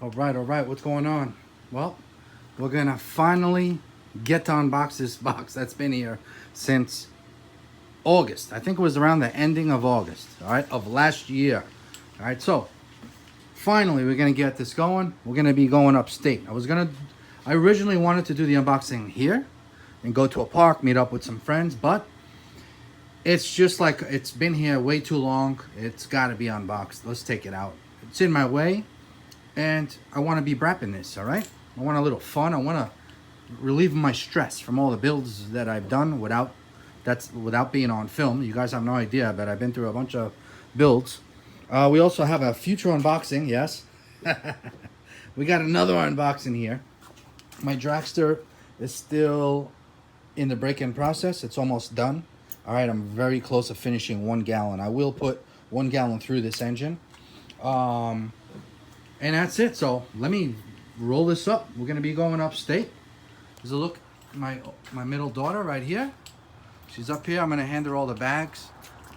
All right, what's going on? Well, we're gonna finally get to unbox this box that's been here since August. I think it was around the ending of August, all right, of last year. All right, so finally we're gonna get this going. We're gonna be going upstate. I originally wanted to do the unboxing here and go to a park, meet up with some friends, but it's just like it's been here way too long. It's gotta be unboxed. Let's take it out. It's in my way. And I want to be wrapping this, all right? I want a little fun. I want to relieve my stress from all the builds that I've done without being on film. You guys have no idea, but I've been through a bunch of builds. We also have a future unboxing, yes. We got another unboxing here. My dragster is still in the break-in process. It's almost done. All right, I'm very close to finishing 1 gallon. I will put 1 gallon through this engine. And that's it. So let me roll this up. We're gonna be going upstate. There's a look, my middle daughter right here. She's up here. I'm gonna hand her all the bags.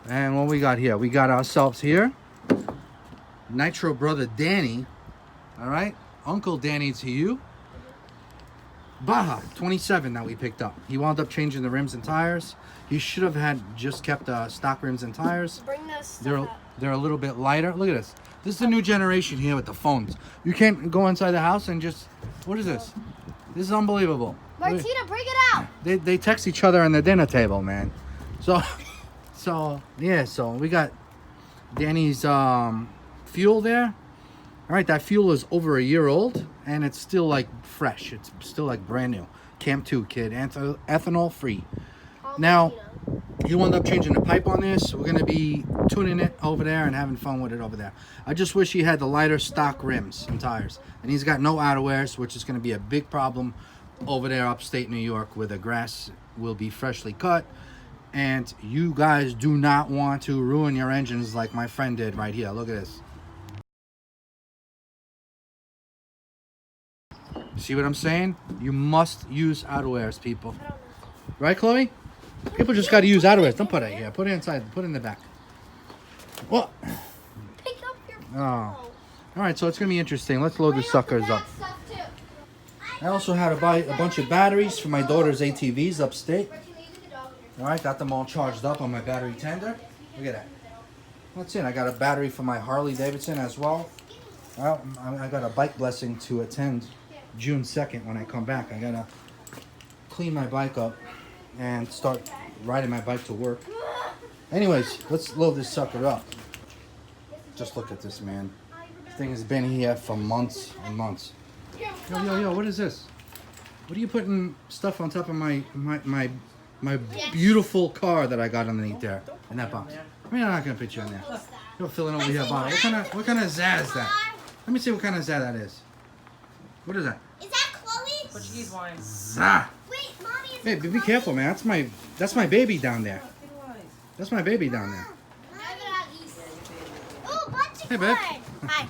And what we got here? We got ourselves here Nitro brother Danny. All right, Uncle Danny to you. Baja 27 that we picked up. He wound up changing the rims and tires. He should have had just kept stock rims and tires. Bring this. They're a little bit lighter. Look at this. This is the new generation here with the phones. You can't go inside the house and just, what is this? This is unbelievable. Martina, bring it out. They text each other on the dinner table, man. So yeah, so we got Danny's fuel there. All right, that fuel is over a year old and it's still like fresh. It's still like brand new. Camp 2 kid, ethanol free. Now, he wound up changing the pipe on this. We're going to be tuning it over there and having fun with it over there. I just wish he had the lighter stock rims and tires. And he's got no outerwears, which is going to be a big problem over there upstate New York where the grass will be freshly cut. And you guys do not want to ruin your engines like my friend did right here. Look at this. See what I'm saying? You must use outerwears, people. Right, Chloe? People just got to use outerwears. Don't put it here. Put it inside. Put it in the back. What? Pick up your phone. Oh. All right, so it's going to be interesting. Let's load the suckers up. I also had to buy a bunch of batteries for my daughter's ATVs upstate. All right, got them all charged up on my battery tender. Look at that. That's it. I got a battery for my Harley Davidson as well. Well, I got a bike blessing to attend June 2nd when I come back. I got to clean my bike up and start riding my bike to work. Anyways, let's load this sucker up. Just look at this, man. This thing has been here for months and months. Yo, what is this? What are you putting stuff on top of my beautiful car that I got underneath there in that box? I mean, I'm not gonna put you in there. You're filling over here, bottle. What kind of Zaz is that? Let me see what kind of Zaz that is. What is that? Is that Chloe's? Portuguese wine. Zah. Wait, Mommy, is Hey, be careful, man. That's my baby down there. That's my baby down there. Oh, bungee Hey, babe. cord. Hi.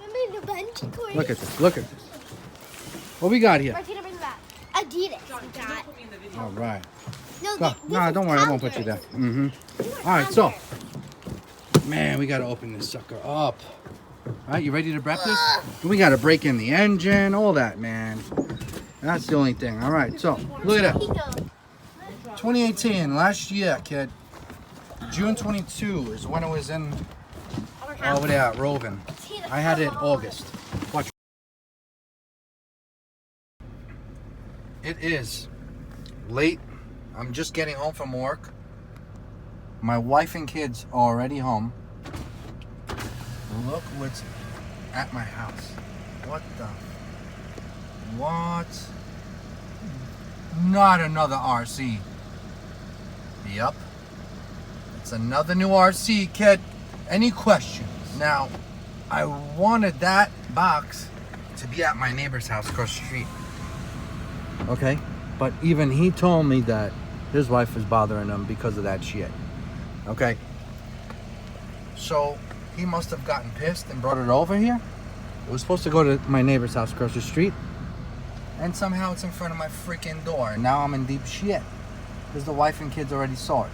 I made a bungee cord. Look at this. Look at this. What we got here? Martina, bring it back. Adidas. We got. All right. No, No, don't worry. I won't put you there. All right, so, man, we got to open this sucker up. All right, you ready to wrap this? We got to break in the engine, all that, man. That's the only thing. All right, so, look at that. 2018, last year, kid. June 22 is when it was in over there at Rovan. I had it in August. Watch. It is late. I'm just getting home from work. My wife and kids are already home. Look what's at my house. What? Not another RC. Yep. It's another new RC, kid. Any questions? Now, I wanted that box to be at my neighbor's house across the street. Okay? But even he told me that his wife was bothering him because of that shit. Okay? So, he must have gotten pissed and brought it over here. It was supposed to go to my neighbor's house across the street. And somehow it's in front of my freaking door. And now I'm in deep shit. Because the wife and kids already saw it.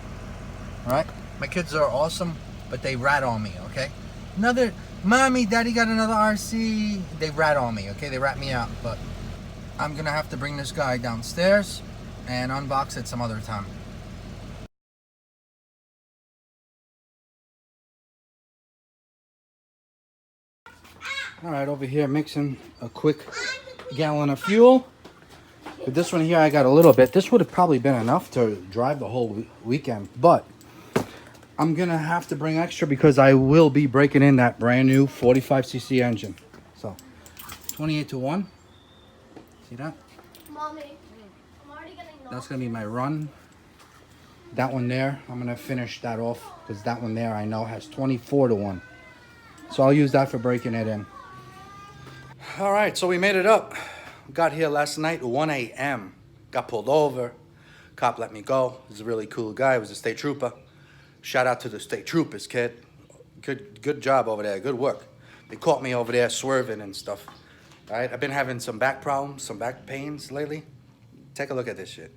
Alright? My kids are awesome, but they rat on me, okay? Another, mommy, daddy got another RC. They rat on me, okay? They rat me out, but I'm gonna have to bring this guy downstairs and unbox it some other time. All right, over here mixing a quick gallon of fuel. With this one here, I got a little bit. This would have probably been enough to drive the whole weekend, but I'm gonna have to bring extra because I will be breaking in that brand new 45cc engine. So 28 to 1. See that? Mommy, I'm already getting That's gonna be my run. That one there, I'm gonna finish that off because that one there I know has 24 to 1. So I'll use that for breaking it in. All right, so we made it up. Got here last night, 1 a.m. Got pulled over. Cop let me go. He's a really cool guy. He was a state trooper. Shout out to the state troopers, kid. Good job over there. Good work. They caught me over there swerving and stuff. All right, I've been having some back problems, some back pains lately. Take a look at this shit.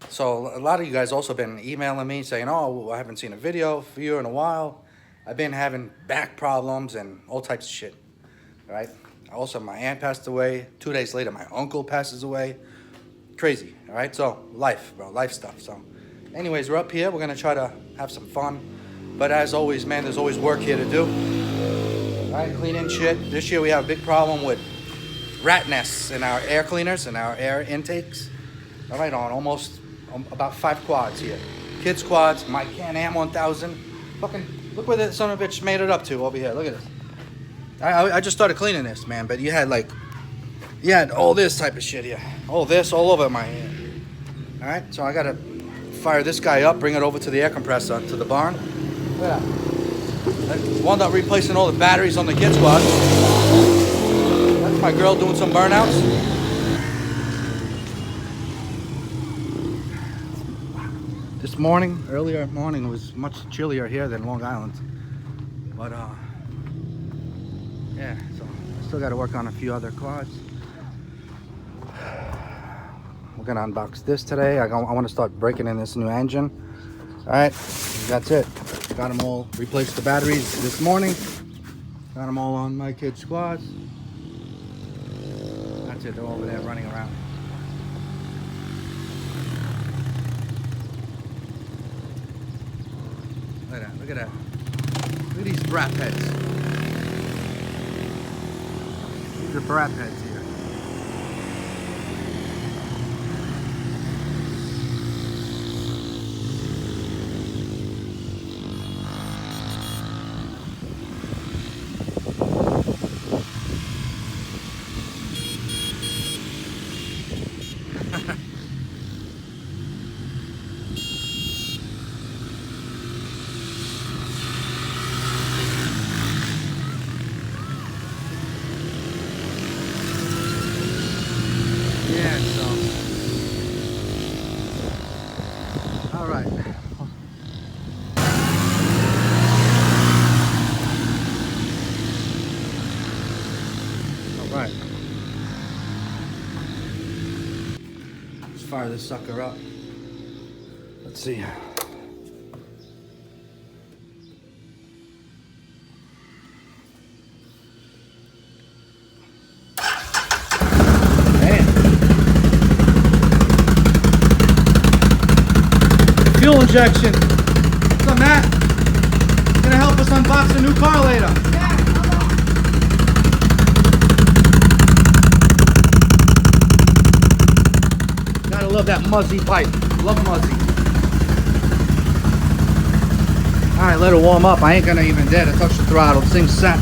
So a lot of you guys also been emailing me saying, oh, I haven't seen a video for you in a while. I've been having back problems and all types of shit, all right? Also, my aunt passed away. 2 days later, my uncle passes away. Crazy, all right? So life, bro, life stuff. So anyways, we're up here. We're gonna try to have some fun. But as always, man, there's always work here to do. All right, cleaning shit. This year we have a big problem with rat nests in our air cleaners and our air intakes. All right, on almost about 5 quads here. Kids quads, my Can-Am 1000. Fucking, look where the son of a bitch made it up to over here. Look at this. I just started cleaning this, man, but you had all this type of shit here. All this all over my hand. All right, so I gotta fire this guy up, bring it over to the air compressor, to the barn. Look at that. I wound up replacing all the batteries on the kids quad. That's my girl doing some burnouts. This morning, earlier morning, it was much chillier here than Long Island. But, yeah, so I still got to work on a few other quads. We're going to unbox this today. I want to start breaking in this new engine. All right, that's it. Got them all, replaced the batteries this morning. Got them all on my kids' quads. That's it, they're over there running around. Look at that, look at that. Look at these brat heads. These are brat heads here. All right. All right. Let's fire this sucker up. Let's see. Fuel injection. What's up, Matt? Gonna help us unbox a new car later. Yeah, Gotta love that muzzy pipe. Love muzzy. Alright, let it warm up. I ain't gonna even dare to touch the throttle. This thing's sat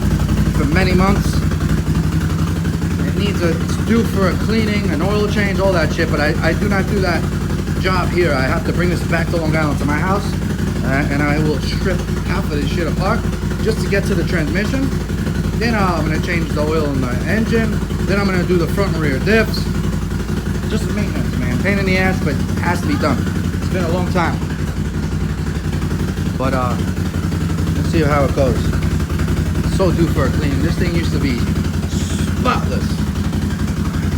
for many months. It needs it's due for a cleaning, an oil change, all that shit, but I do not do that job here. I have to bring this back to Long Island to my house, and I will strip half of this shit apart just to get to the transmission. Then I'm gonna change the oil in the engine. Then I'm gonna do the front and rear diffs. just maintenance, man. Pain in the ass, but it has to be done. It's been a long time. But let's see how it goes. So due for a clean. This thing used to be spotless.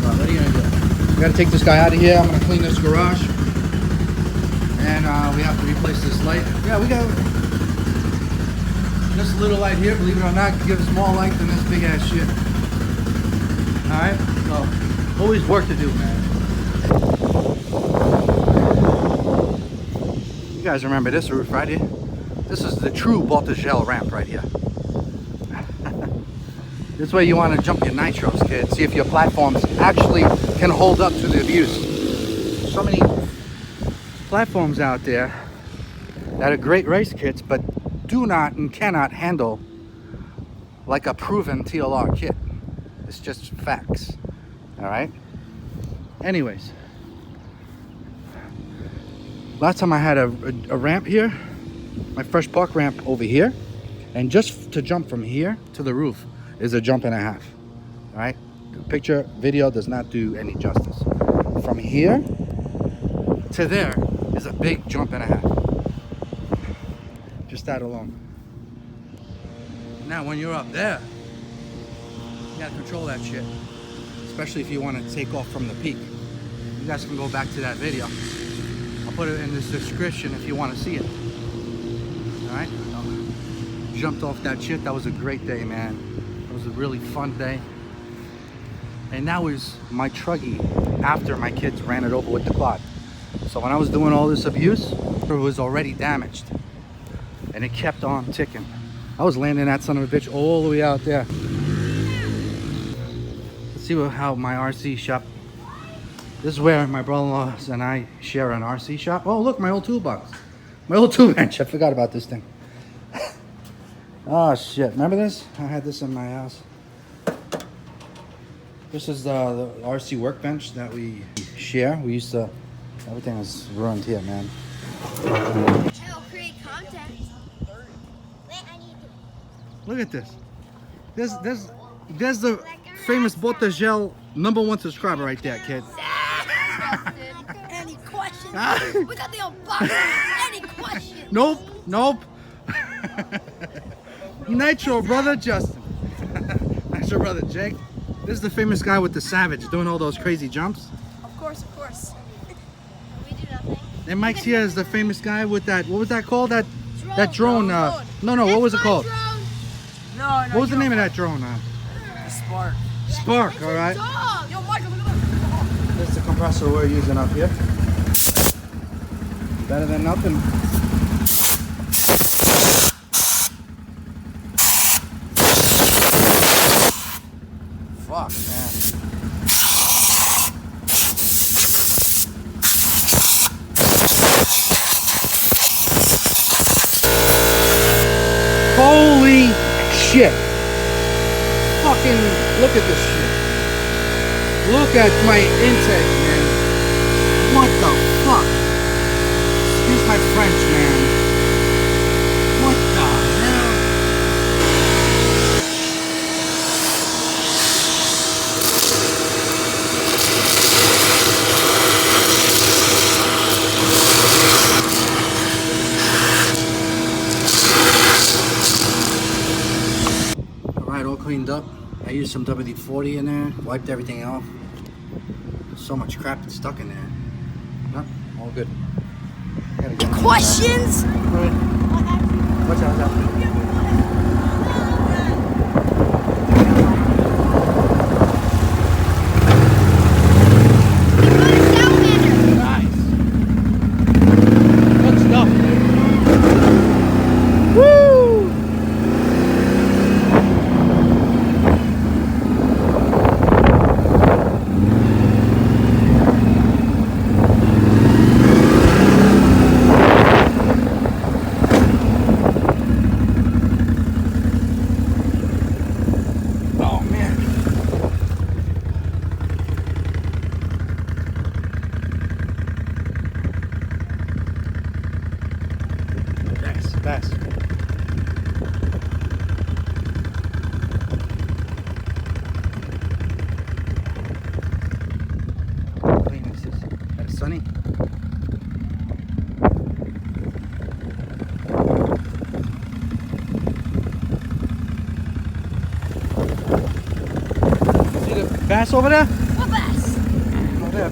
But what are you gonna do? We gotta take this guy out of here. I'm gonna clean this garage. And we have to replace this light. Yeah, we got this little light here, believe it or not, gives more light than this big ass shit. Alright, so always work to do, man. You guys remember this roof right here? This is the true Baja ramp right here. This way you want to jump your nitros, kid. See if your platforms actually can hold up to the abuse. So many platforms out there that are great race kits, but do not and cannot handle like a proven TLR kit. It's just facts. All right. Anyways, last time I had a ramp here, my first park ramp over here, and just to jump from here to the roof is a jump and a half. All right. The picture, video does not do any justice. From here to there is a big jump and a half. Just that alone. Now when you're up there, you gotta control that shit. Especially if you want to take off from the peak. You guys can go back to that video. I'll put it in this description if you want to see it. Alright? Jumped off that shit. That was a great day, man. It was a really fun day. And that was my truggy after my kids ran it over with the quad. So when I was doing all this abuse, it was already damaged. And it kept on ticking. I was landing that son of a bitch all the way out there. Let's see how my RC shop. This is where my brother-in-law and I share an RC shop. Oh, look, my old toolbox. My old tool bench. I forgot about this thing. Oh, shit. Remember this? I had this in my house. This is the RC workbench that we share. We used to... Everything is ruined here, man. I'll create content. Look at this. There's the famous Baja #1 subscriber right there, kid. Any questions? We got the unboxing. Any questions? Nope. Nitro brother Justin. Nitro brother Jake. This is the famous guy with the Savage doing all those crazy jumps. Of course. We do nothing. And Mike's here is the famous guy with that. What was that called? That drone. No. What was it called? No. What was the name of that drone? Spark. Spark. All right. Yo, Michael, look at that. This is the compressor we're using up here. Better than nothing. Fuck, man. Holy shit. Fucking look at this shit. Look at my intake, man. What the fuck? Excuse my French, man. What the hell? Alright, all cleaned up. I used some WD-40 in there, wiped everything off. There's so much crap that's stuck in there. No, all good. Gotta get Questions? What's that? Nice. Good stuff. Woo! Pass. Clean it. Sonny. See the bass over there? What bass? Over there.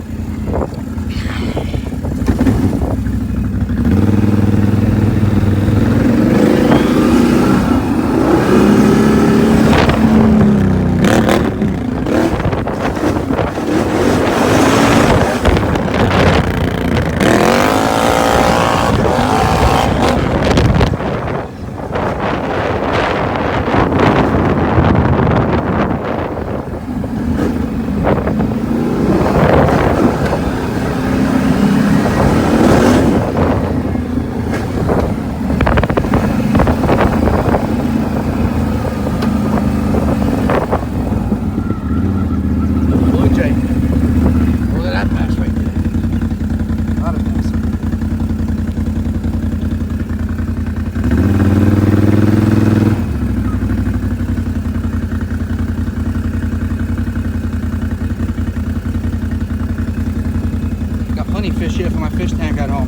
Fish here for my fish tank at home.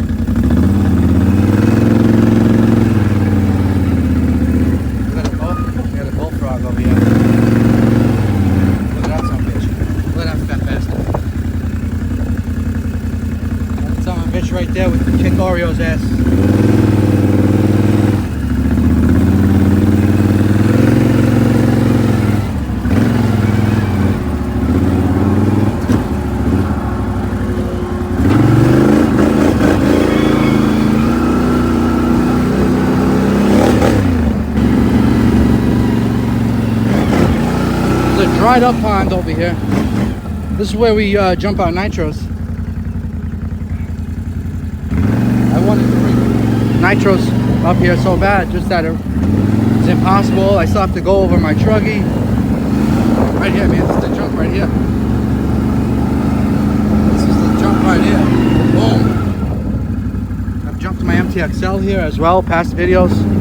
Look at a bullfrog over here. Look at that son of a bitch. Look at that fat bastard. That's son of a bitch right there with Kick Oreo's ass. Dried up pond over here. This is where we jump out nitros. I wanted to bring nitros up here so bad, just that it's impossible. I still have to go over my truggy. Right here, man. This is the jump right here. This is the jump right here. Boom. I've jumped my MTXL here as well, past videos.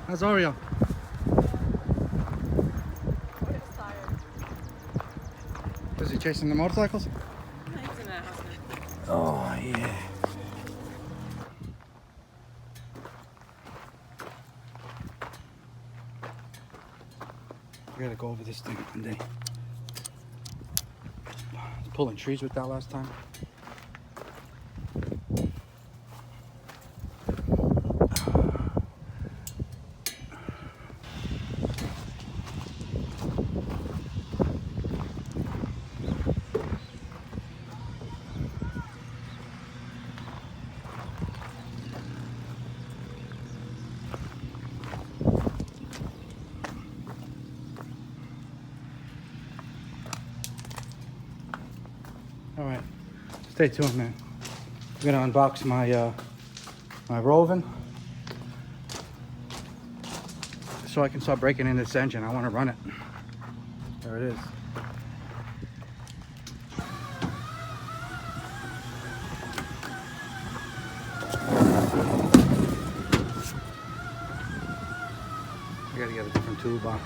How's Oreo? Is he chasing the motorcycles? Oh, yeah. I gotta go over this thing one day. I was pulling trees with that last time. All right, stay tuned, man. I'm gonna unbox my my Rovan so I can start breaking in this engine. I want to run it. There it is. I gotta get a different toolbox.